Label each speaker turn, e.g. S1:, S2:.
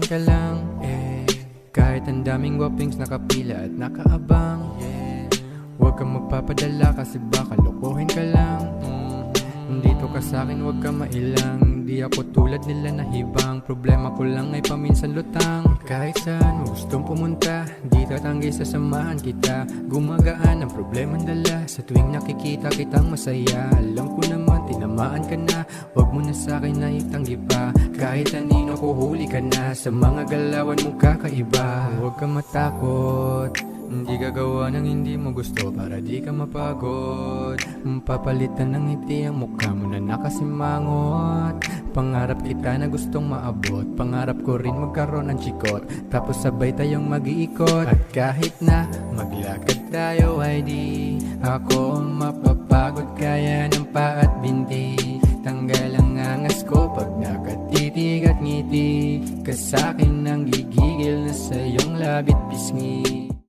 S1: ka lang, kahit ang daming wapings nakapila at nakaabang, huwag kang magpapadala kasi baka lokohin ka lang. Dito ka sa'kin, huwag ka mailang. Di ako tulad nila na hibang. Problema ko lang ay paminsan lutang. Kahit saan mo gustong pumunta, di tatanggi sasamahan kita. Gumagaan ang problemang dala. Sa tuwing nakikita kitang masaya, alam ko naman tinamaan ka na. Huwag mo na sa'kin na itanggi pa. Kahit anino ko huli ka na. Sa mga galawan mong kakaiba. Huwag ka matakot, hindi gagawa ng hindi mo gusto para di ka mapagod. Papalitan ng ngiti ang mukha mo na nakasimangot. Pangarap kita na gustong maabot. Pangarap ko rin magkaroon ng chikot. Tapos sabay tayong mag-iikot. At kahit na maglakad tayo ay di ako mapapagod. Kaya ng pa at binti. Tanggal ang angas ko pag nakatitig at ngiti. Ka sa'kin ang gigigil na sa iyong labit pisngi.